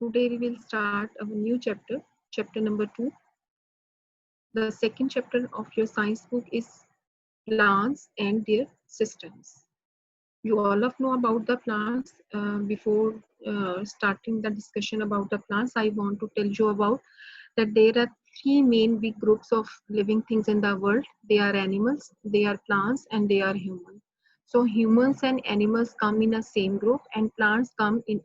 Today we will start a new chapter, chapter number 2. The second chapter of your science book is plants and their systems. You all of know about the plants. Before starting the discussion about the plants, I want to tell you about that there are three main big groups of living things in the world. They are animals, they are plants, and they are humans. So humans and animals come in a same group, and plants come in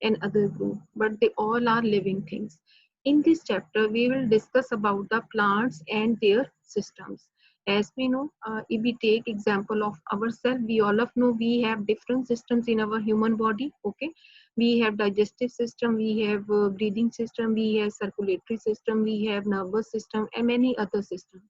another group, but they all are living things. In this chapter, we will discuss about the plants and their systems. As we know, if we take example of ourselves, we all of know we have different systems in our human body. Okay, we have digestive system, we have breathing system, we have circulatory system, we have nervous system, and many other systems.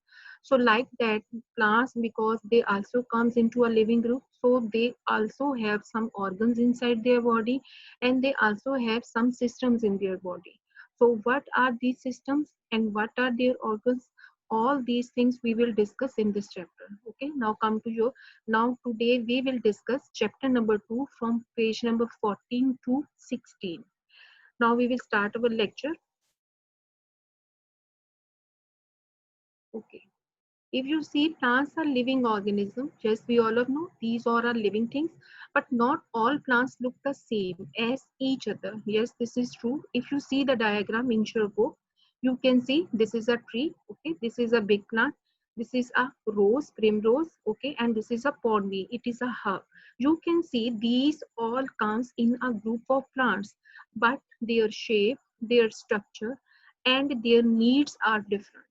So like that, plants, because they also comes into a living group, so they also have some organs inside their body, and they also have some systems in their body. So what are these systems and what are their organs? All these things we will discuss in this chapter. Okay, now come to your, now today we will discuss chapter number 2 from page number 14 to 16. Now we will start our lecture. Okay, if you see, plants are living organisms. Yes, we all of know these all are living things, but not all plants look the same as each other. Yes, this is true. If you see the diagram in your book, you can see this is a tree. Okay, this is a big plant. This is a rose, primrose. Okay, and this is a pond. It is a herb. You can see these all comes in a group of plants, but their shape, their structure, and their needs are different.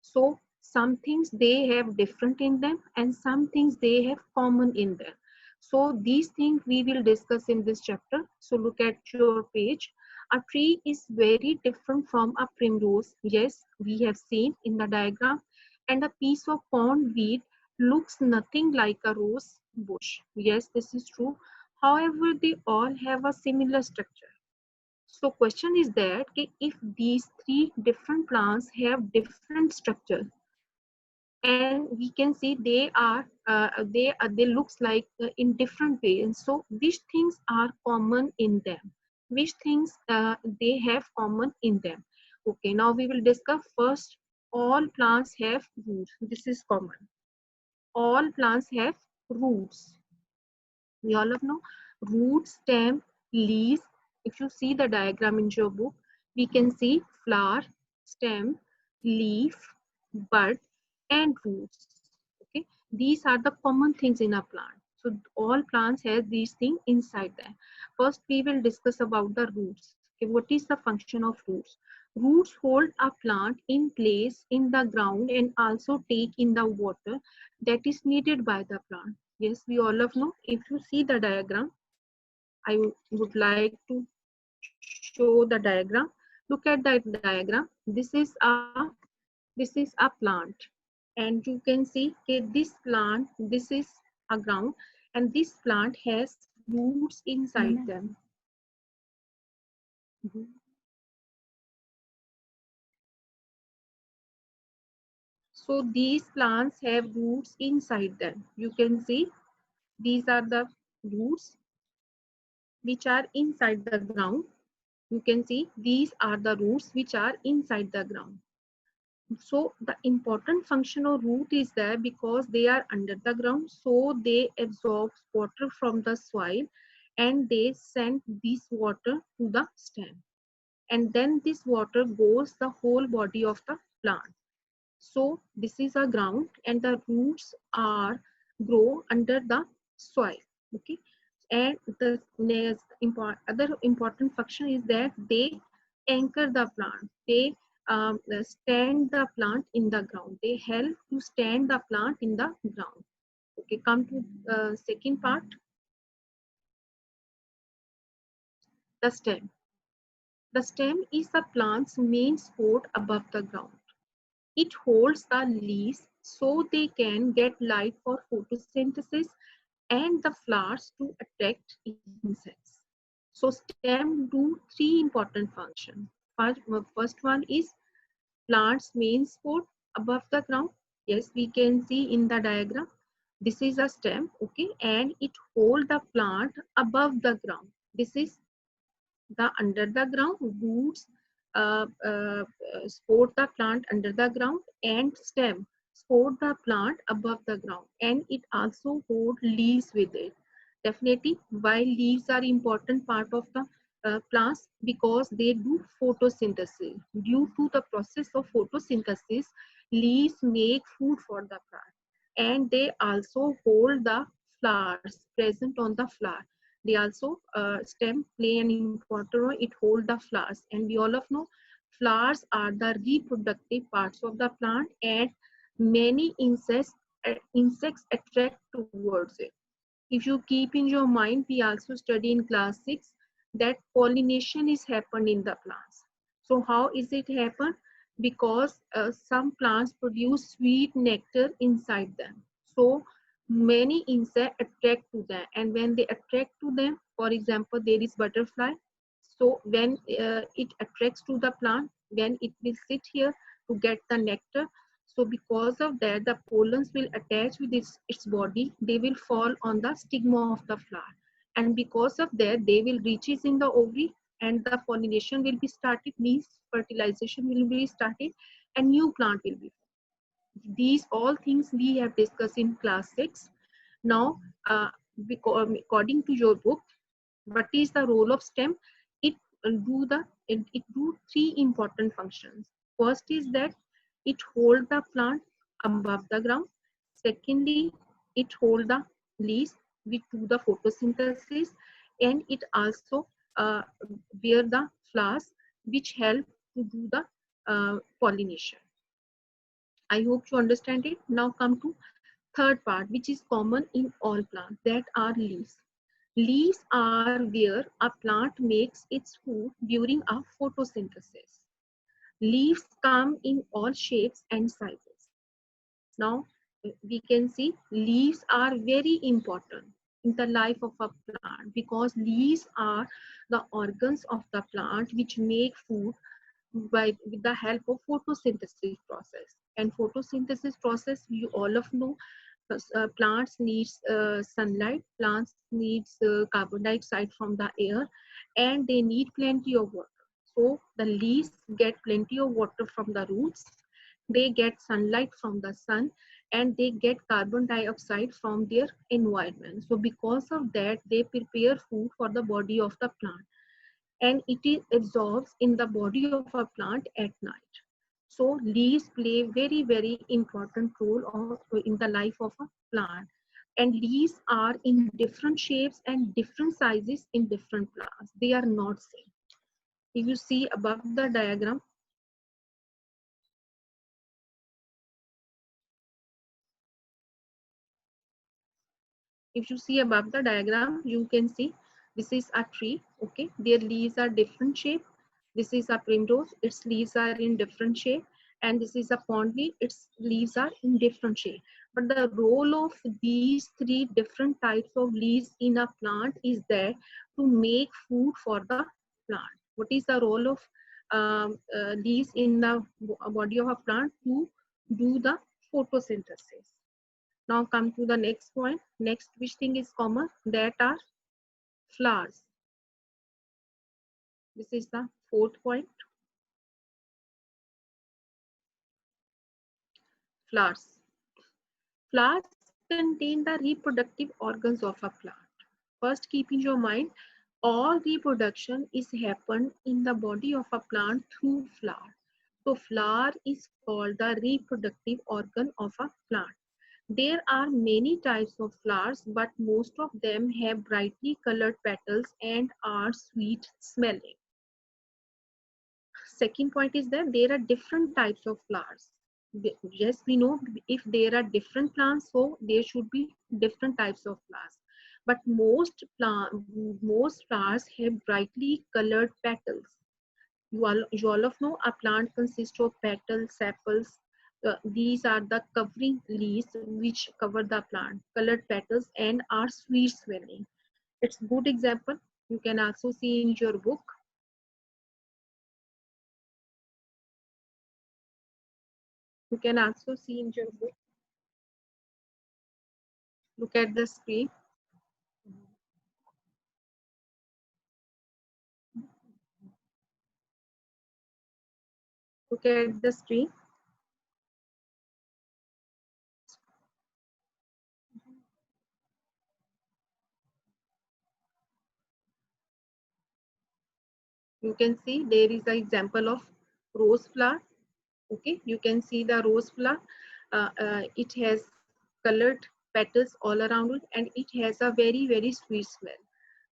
So some things they have different in them and some things they have common in them. So these things we will discuss in this chapter. So look at your page. A tree is very different from a primrose. Yes, we have seen in the diagram. And a piece of pond weed looks nothing like a rose bush. Yes, this is true. However, they all have a similar structure. So question is that if these three different plants have different structure, and we can see they looks like in different ways. So which things are common in them? Which things they have common in them? Okay, now we will discuss first. All plants have roots. This is common. All plants have roots. We all of know root, stem, leaves. If you see the diagram in your book, we can see flower, stem, leaf, bud, and roots. Okay, these are the common things in a plant. So all plants have these things inside them. First, we will discuss about the roots. Okay, what is the function of roots? Roots hold a plant in place in the ground and also take in the water that is needed by the plant. Yes, we all of know. If you see the diagram, I would like to show the diagram. Look at that diagram. This is a plant, and you can see okay, this plant. This is a ground, and this plant has roots inside them. Mhm. So these plants have roots inside them. You can see these are the roots which are inside the ground. You can see these are the roots which are inside the ground. So the important function of root is there because they are under the ground, so they absorb water from the soil and they send this water to the stem, and then this water goes the whole body of the plant. So this is a ground and the roots are grow under the soil. Okay, and the other important function is that they anchor the plant. They stand the plant in the ground. They help to stand the plant in the ground. Okay, come to second part, the stem. The stem is the plant's main support above the ground. It holds the leaves so they can get light for photosynthesis and the flowers to attract insects. So stem do three important functions. First one is plant's main support above the ground. Yes, we can see in the diagram. This is a stem, okay, and it hold the plant above the ground. This is The under the ground roots support the plant under the ground, and stem support the plant above the ground, and it also hold leaves with it. Definitely, why leaves are important part of the plants, because they do photosynthesis. Due to the process of photosynthesis, leaves make food for the plant, and they also hold the flowers present on the flower. They also stem play an important role. It hold the flowers, and we all of know flowers are the reproductive parts of the plant, and many insects attract towards it. If you keep in your mind, we also study in class 6 that pollination is happened in the plants. So how is it happen? Because some plants produce sweet nectar inside them. So many insects attract to them, and when they attract to them, for example, there is butterfly. So when it attracts to the plant, when it will sit here to get the nectar, so because of that, the pollens will attach with its body. They will fall on the stigma of the flower. And because of that, they will reaches in the ovary, and the pollination will be started, means fertilization will be started, and new plant will be formed. These all things we have discussed in class 6. Now, according to your book, what is the role of stem? It it do three important functions. First is that it hold the plant above the ground. Secondly, it hold the leaves which do the photosynthesis, and it also bear the flowers which help to do the pollination. I hope you understand it. Now come to third part, which is common in all plants, that are leaves. Leaves are where a plant makes its food during a photosynthesis. Leaves come in all shapes and sizes. Now we can see leaves are very important in the life of a plant, because leaves are the organs of the plant which make food with the help of photosynthesis process. And photosynthesis process, you all of know, plants needs sunlight, plants needs carbon dioxide from the air, and they need plenty of water. So the leaves get plenty of water from the roots, they get sunlight from the sun, and they get carbon dioxide from their environment. So because of that, they prepare food for the body of the plant, and it is absorbs in the body of a plant at night. So leaves play very important role in the life of a plant, and leaves are in different shapes and different sizes in different plants. They are not same. If you see above the diagram, you can see this is a tree. Okay, their leaves are different shape. This is a primrose, its leaves are in different shape, and this is a pond leaf, its leaves are in different shape. But the role of these three different types of leaves in a plant is there to make food for the plant. What is the role of leaves in the body of a plant? To do the photosynthesis. Now come to the next point. Next, which thing is common? That are flowers. This is the fourth point. Flowers. Flowers contain the reproductive organs of a plant. First, keep in your mind, all reproduction is happened in the body of a plant through flower. So flower is called the reproductive organ of a plant. There are many types of flowers, but most of them have brightly colored petals and are sweet smelling. Second point is that there are different types of flowers. Yes, we know if there are different plants, so there should be different types of flowers. But most flowers have brightly colored petals. You all of know a plant consists of petals, sepals. These are the covering leaves which cover the plant, colored petals, and are sweet smelling. It's good example. You can also see in your book. You can also see in your book. Look at the screen. Look at the screen. You can see there is an example of rose flower. Okay, you can see the rose flower. It has colored petals all around it, and it has a very sweet smell.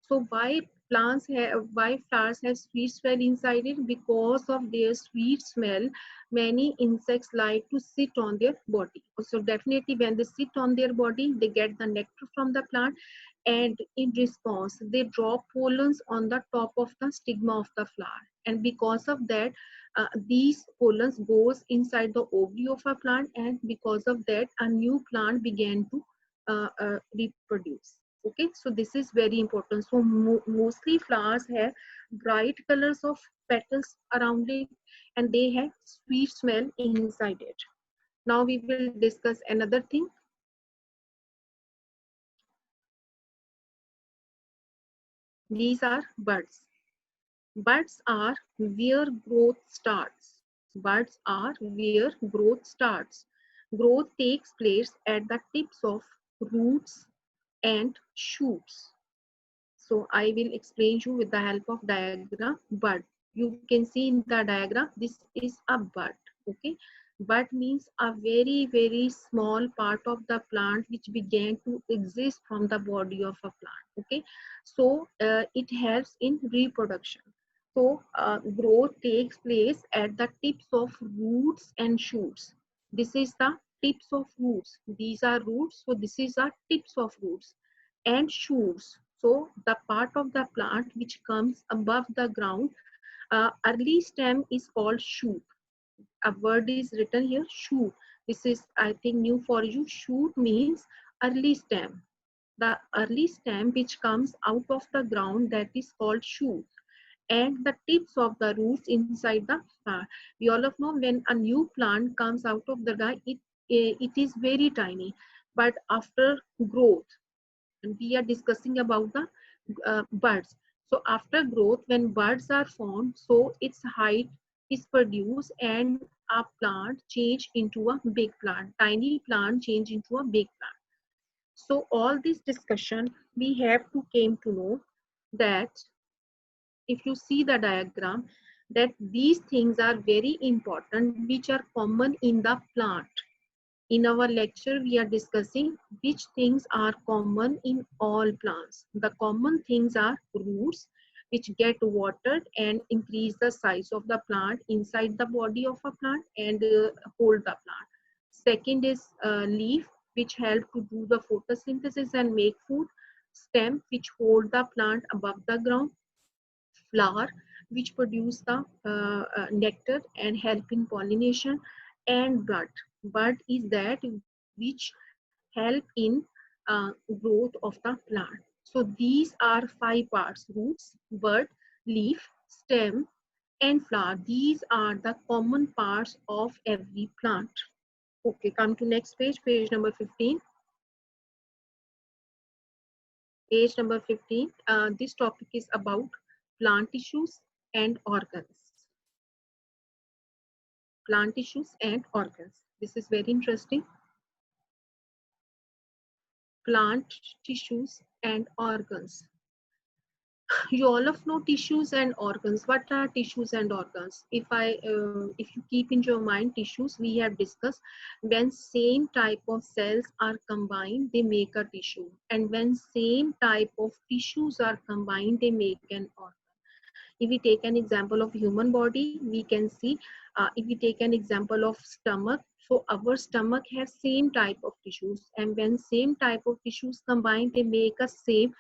So why flowers have sweet smell inside it? Because of their sweet smell, many insects like to sit on their body. So definitely when they sit on their body, they get the nectar from the plant, and in response they drop pollens on the top of the stigma of the flower, and because of that these pollens goes inside the ovary of a plant, and because of that a new plant began to reproduce. Okay, so this is very important. So mostly flowers have bright colors of petals around it, and they have sweet smell inside it. Now we will discuss another thing. These are buds. Buds are where growth starts. Buds are where growth starts. Growth takes place at the tips of roots and shoots. So I will explain you with the help of diagram. Bud. You can see in the diagram, this is a bud. Okay. Bud means a very small part of the plant which began to exist from the body of a plant. Okay. So it helps in reproduction. So growth takes place at the tips of roots and shoots. This is the tips of roots. These are roots. So this is the tips of roots and shoots. So the part of the plant which comes above the ground, early stem is called shoot. A word is written here, shoot. This is, I think, new for you. Shoot means early stem. The early stem which comes out of the ground, that is called shoot. And the tips of the roots inside the plant. We all of know when a new plant comes out of the ground, it is very tiny. But after growth, and we are discussing about the buds. So after growth, when buds are formed, so its height is produced and a plant change into a big plant. Tiny plant change into a big plant. So all this discussion, we have to came to know that if you see the diagram, that these things are very important, which are common in the plant. In our lecture, we are discussing which things are common in all plants. The common things are roots, which get watered and increase the size of the plant inside the body of a plant and hold the plant. Second is leaf, which help to do the photosynthesis and make food. Stem, which hold the plant above the ground. Flower, which produce the nectar and help in pollination. And bud. Bud is that which help in growth of the plant. So these are five parts: roots, bud, leaf, stem, and flower. These are the common parts of every plant. Okay, come to next page, page number 15. Page number 15. This topic is about plant tissues and organs. Plant tissues and organs. This is very interesting. Plant tissues and organs. You all of know tissues and organs. What are tissues and organs? If you keep in your mind tissues, we have discussed when same type of cells are combined, they make a tissue, and when same type of tissues are combined, they make an organ. If we take an example of human body, we can see if we take an example of stomach, so our stomach has same type of tissues, and when same type of tissues combine, they make a same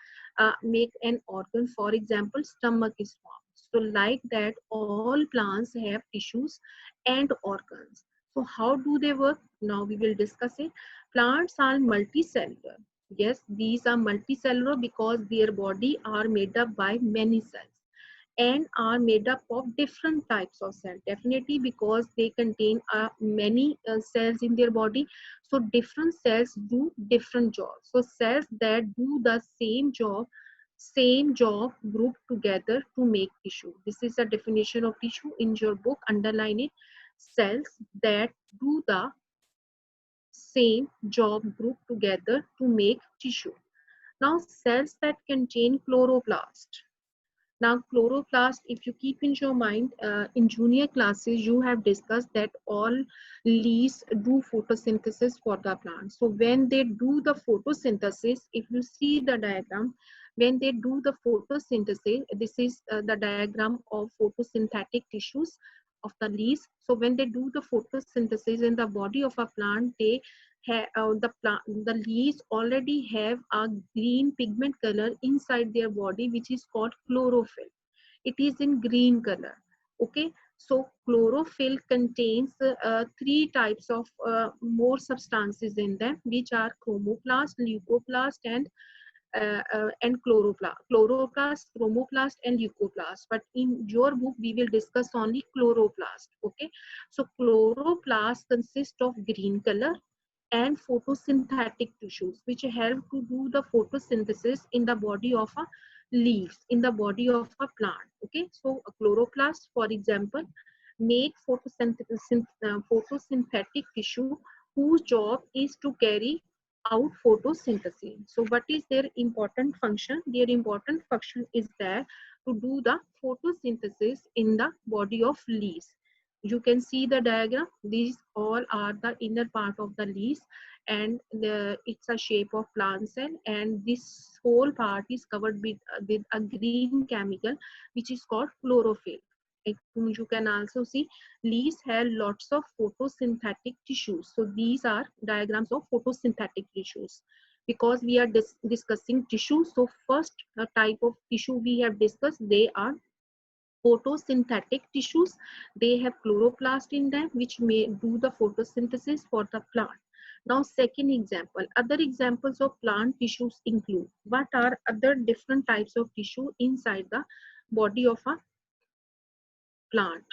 make an organ. For example, stomach is formed. So like that, all plants have tissues and organs. So how do they work? Now we will discuss it. Plants are multicellular. Yes, these are multicellular because their body are made up by many cells and are made up of different types of cells, definitely because they contain many cells in their body. So different cells do different jobs. So cells that do the same job group together to make tissue. This is a definition of tissue in your book, underline it. cells that do the same job group together to make tissue. Now, cells that contain chloroplast. Now, chloroplast, if you keep in your mind, in junior classes, you have discussed that all leaves do photosynthesis for the plant. So when they do the photosynthesis, if you see the diagram, when they do the photosynthesis, this is the diagram of photosynthetic tissues of the leaves. So when they do the photosynthesis in the body of a plant, they the leaves already have a green pigment color inside their body, which is called chlorophyll. It is in green color. Okay, so chlorophyll contains three types of more substances in them, which are chromoplast, leucoplast, and chloroplast, chromoplast, and leucoplast. But in your book, we will discuss only chloroplast. Okay, so chloroplast consists of green color and photosynthetic tissues, which help to do the photosynthesis in the body of a leaves, in the body of a plant. Okay, so a chloroplast, for example, make photosynthetic tissue whose job is to carry out photosynthesis. So what is their important function? Their important function is there to do the photosynthesis in the body of leaves. You can see the diagram. These all are the inner part of the leaves, and it's a shape of plant cell, and this whole part is covered with a green chemical which is called chlorophyll. You can also see leaves have lots of photosynthetic tissues. So these are diagrams of photosynthetic tissues. Because we are discussing tissue, so first type of tissue we have discussed, they are photosynthetic tissues. They have chloroplast in them, which may do the photosynthesis for the plant. Now, second example, other examples of plant tissues include, what are other different types of tissue inside the body of a plant?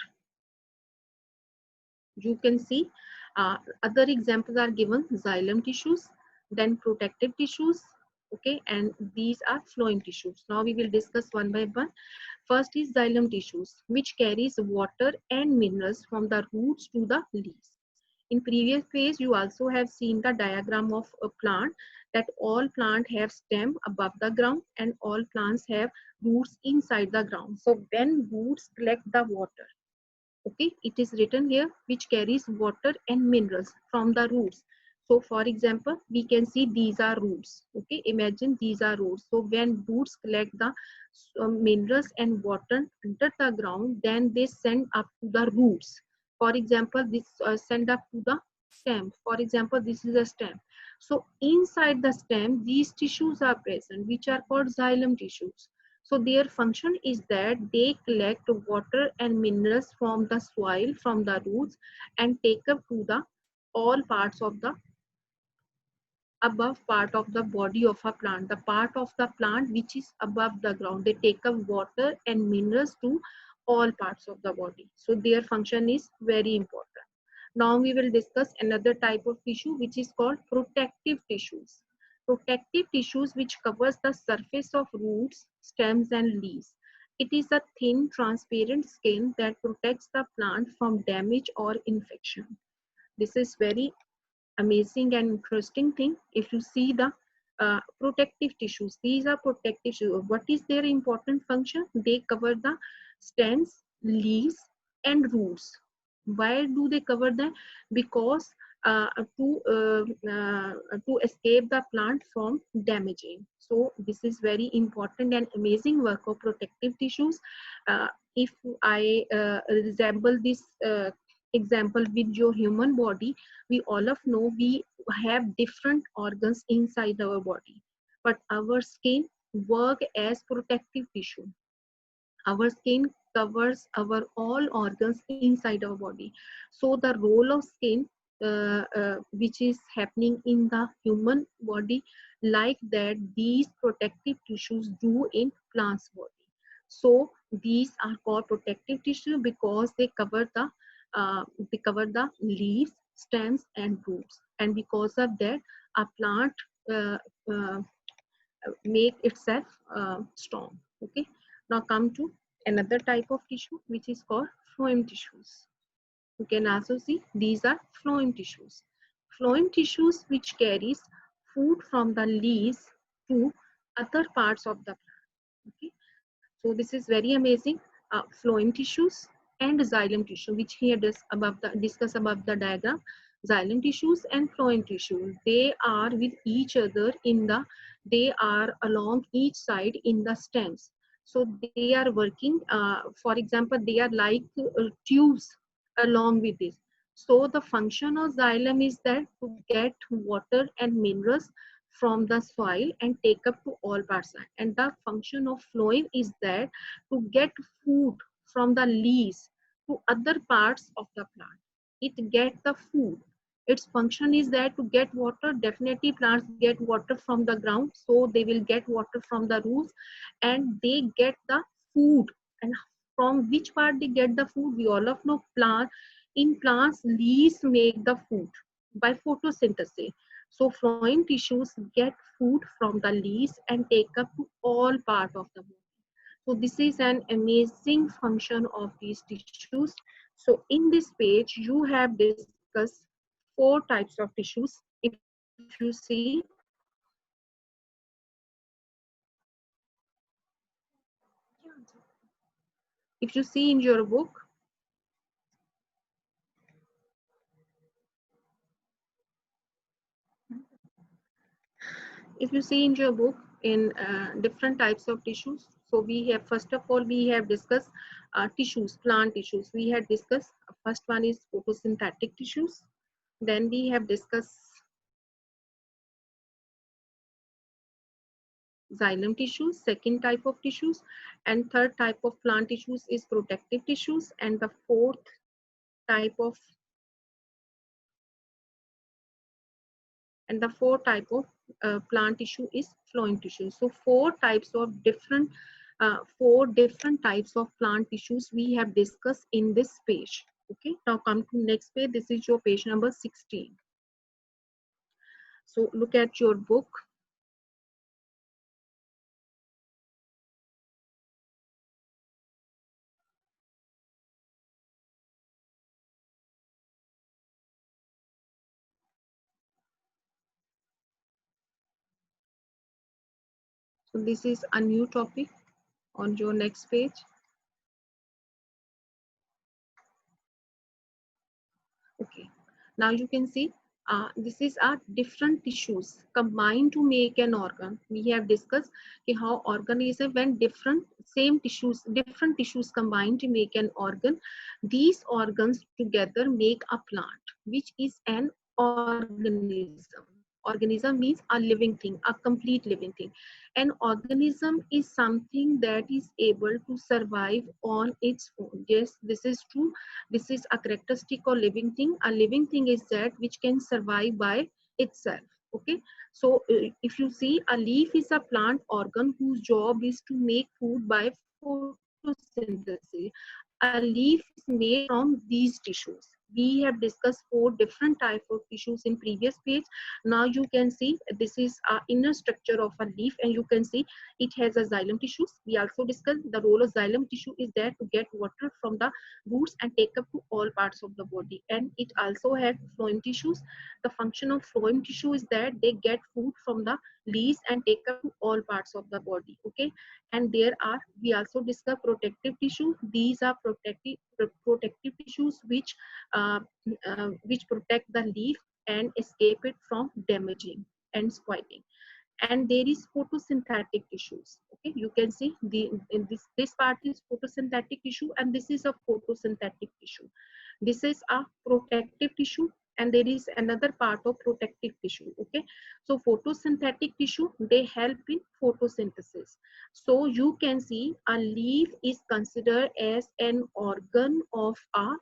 You can see other examples are given: xylem tissues, then protective tissues, okay, and these are phloem tissues. Now we will discuss one by one. First is xylem tissues, which carries water and minerals from the roots to the leaves. In previous page, you also have seen the diagram of a plant, that all plants have stem above the ground and all plants have roots inside the ground. So when roots collect the water, okay, it is written here, which carries water and minerals from the roots. So for example, we can see these are roots. Okay, imagine these are roots. So when roots collect the minerals and water under the ground, then they send up to the roots. For example, this send up to the stem. For example, this is a stem. So inside the stem, these tissues are present, which are called xylem tissues. So their function is that they collect water and minerals from the soil, from the roots, and take up to the all parts of the above part of the body of a plant, the part of the plant which is above the ground. They take up water and minerals to all parts of the body. So their function is very important. Now we will discuss another type of tissue, which is called protective tissues. Protective tissues which covers the surface of roots, stems and leaves. It is a thin transparent skin that protects the plant from damage or infection. This is very amazing and interesting thing. If you see the protective tissues, these are protective tissues. What is their important function? They cover the stems, leaves and roots. Why do they cover them? Because uh, to to escape the plant from damaging. So this is very important and amazing work of protective tissues. If I resemble this example with your human body, we all of know we have different organs inside our body, but our skin work as protective tissue. Our skin covers our all organs inside our body. So the role of skin, which is happening in the human body, like that these protective tissues do in plants body. So these are called protective tissue because they cover the leaves, stems and roots, and because of that a plant uh, uh, make itself strong. Okay, now come to another type of tissue, which is called phloem tissues. You can also see these are phloem tissues. Phloem tissues which carries food from the leaves to other parts of the plant. Okay, so this is very amazing. Phloem tissues and xylem tissue, which here discuss above the diagram. Xylem tissues and phloem tissue, they are with each other in the, they are along each side in the stems. So they are working, for example, they are like tubes along with this. So the function of xylem is that to get water and minerals from the soil and take up to all parts. And the function of phloem is that to get food from the leaves to other parts of the plant. It get the food. Its function is that to get water. Definitely plants get water from the ground, so they will get water from the roots, and they get the food. And from which part they get the food? We all of know plants leaves make the food by photosynthesis. So phloem tissues get food from the leaves and take up to all part of the body. So this is an amazing function of these tissues. So in this page, you have discussed 4 types of tissues. If you see, if you see in your book, if you see in your book in different types of tissues, so we have, first of all, we have discussed tissues, plant tissues. We had discussed, first one is photosynthetic tissues. Then we have discussed xylem tissues, second type of tissues, and third type of plant tissues is protective tissues, and the fourth type of plant tissue is phloem tissue. So four different types of plant tissues we have discussed in this page. Okay, now come to next page. This is your page number 16. So look at your book. So this is a new topic on your next page. Okay, now you can see this is our different tissues combined to make an organ. We have discussed how organism, when different tissues combine to make an organ, these organs together make a plant, which is an organism. Organism means a living thing, a complete living thing. An organism is something that is able to survive on its own. Yes, this is true. This is a characteristic of living thing. A living thing is that which can survive by itself. Okay, so if you see, a leaf is a plant organ whose job is to make food by photosynthesis. A leaf is made from these tissues. We have discussed 4 different types of tissues in previous page. Now you can see this is a inner structure of a leaf, and you can see it has a xylem tissues. We also discussed the role of xylem tissue is there to get water from the roots and take up to all parts of the body. And it also had phloem tissues. The function of phloem tissue is that they get food from the leaves and take up to all parts of the body. Okay, and there are, we also discuss protective tissue. These are protective tissues which protect the leaf and escape it from damaging and spoiling. And there is photosynthetic tissues. Okay, you can see this part is photosynthetic tissue, and this is a photosynthetic tissue. This is a protective tissue, and there is another part of protective tissue. Okay, so photosynthetic tissue, they help in photosynthesis. So you can see a leaf is considered as an organ of a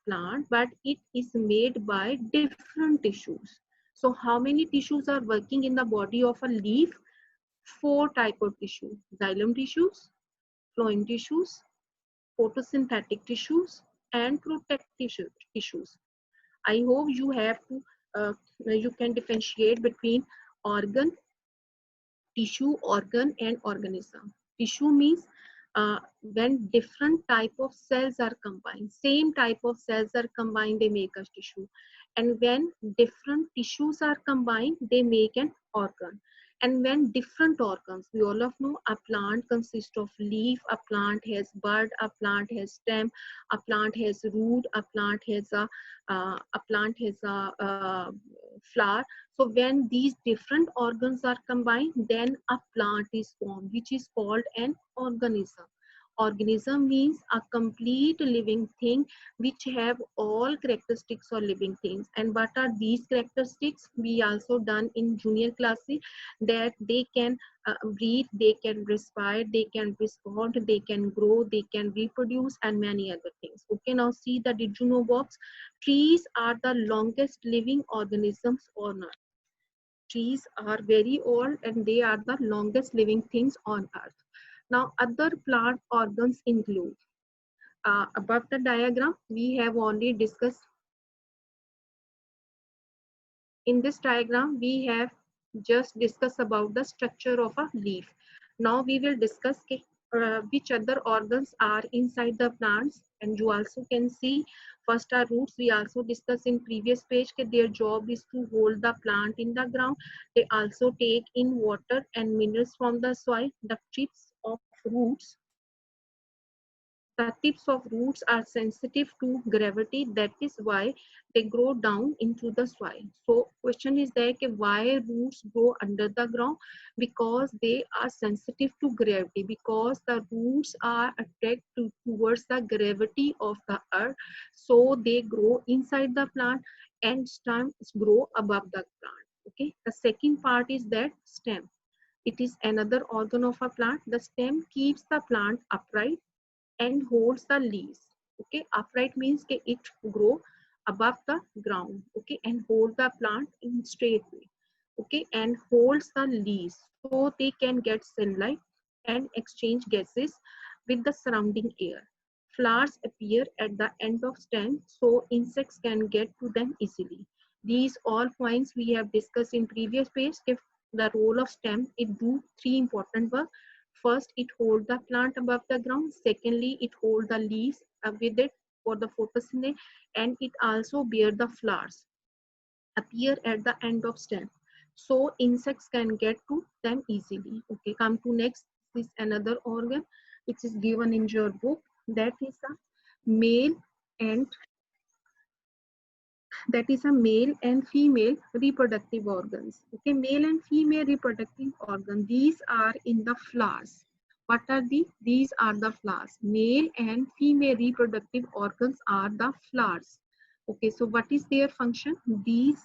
plant, but it is made by different tissues. So how many tissues are working in the body of a leaf? 4 type of tissue: xylem tissues, phloem tissues, photosynthetic tissues, and protective tissues. I hope you have to you can differentiate between organ, tissue, organ, and organism. Tissue means when different type of cells are combined, same type of cells are combined, they make a tissue. And when different tissues are combined, they make an organ. And when different organs, we all of know a plant consists of leaf, a plant has bud, a plant has stem, a plant has root, a plant has a flower. So when these different organs are combined, then a plant is formed, which is called an organism. Organism means a complete living thing which have all characteristics of living things. And what are these characteristics? We also done in junior classes, that they can breathe, they can respire, they can respond, they can grow, they can reproduce, and many other things. Okay, now see the did you know box. Trees are the longest living organisms on earth. Trees are very old and they are the longest living things on earth. Now other plant organs include, above the diagram we have already discussed. In this diagram we have just discussed about the structure of a leaf. Now we will discuss which other organs are inside the plants. And you also can see, first are roots. We also discussed in previous page that their job is to hold the plant in the ground. They also take in water and minerals from the soil. The tips of roots are sensitive to gravity. That is why they grow down into the soil. So question is there, why roots grow under the ground? Because they are sensitive to gravity, because the roots are attracted towards the gravity of the earth. So they grow inside the plant and stems grow above the plant. Okay. The second part is that stem. It is another organ of a plant. The stem keeps the plant upright and holds the leaves. Okay, upright means that it grow above the ground. Okay, and hold the plant in straight way. Okay, and holds the leaves so they can get sunlight and exchange gases with the surrounding air. Flowers appear at the end of stem so insects can get to them easily. These all points we have discussed in previous page. If the role of stem, it do three important work. First, it holds the plant above the ground. Secondly, it holds the leaves with it for the photosynthesis, and it also bear the flowers, appear at the end of stem. So insects can get to them easily. Okay, come to next. This is another organ which is given in your book. That is a male and female reproductive organs. Okay, male and female reproductive organs, these are in the flowers. What are these are the flowers. Male and female reproductive organs are the flowers. Okay, so what is their function? These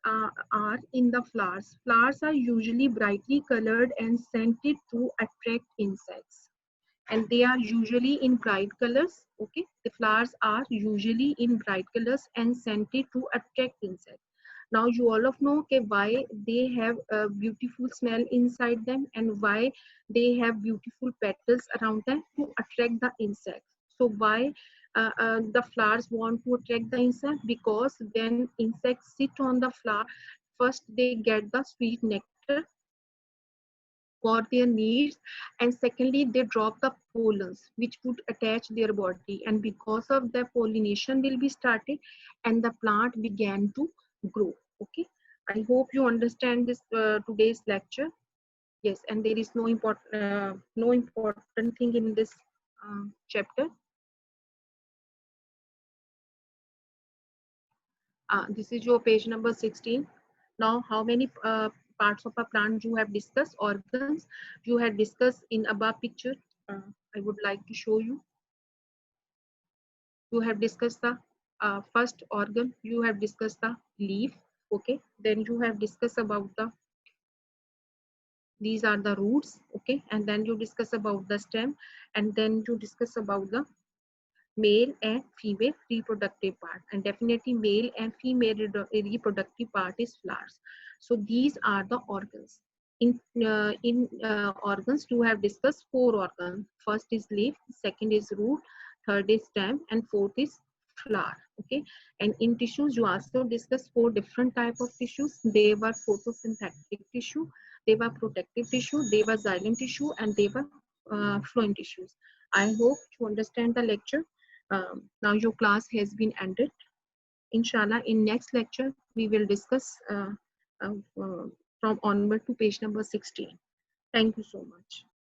are in the flowers. Flowers are usually brightly colored and scented to attract insects, and they are usually in bright colors. Okay, the flowers are usually in bright colors and scented to attract insects. Now you all of know, okay, why they have a beautiful smell inside them and why they have beautiful petals around them to attract the insects. So why the flowers want to attract the insect? Because when insects sit on the flower, first they get the sweet nectar for their needs, and secondly they drop the pollens which would attach their body, and because of the pollination will be started and the plant began to grow. Okay, I hope you understand this today's lecture. Yes, and there is no important thing in this chapter. This is your page number 16. Now, how many parts of a plant you have discussed, organs you have discussed in above picture? I would like to show you. You have discussed the first organ, you have discussed the leaf. Okay, then you have discussed about these are the roots. Okay, and then you discuss about the stem, and then you discuss about the male and female reproductive part, and definitely male and female reproductive part is flowers. So these are the organs. In organs you have discussed four organs. First is leaf, second is root, third is stem, and fourth is flower. Okay, and in tissues you also discuss four different type of tissues. They were photosynthetic tissue, they were protective tissue, they were xylem tissue, and they were flowing tissues. I hope you understand the lecture. Now your class has been ended. Inshallah, in next lecture, we will discuss uh, from onward to page number 16. Thank you so much.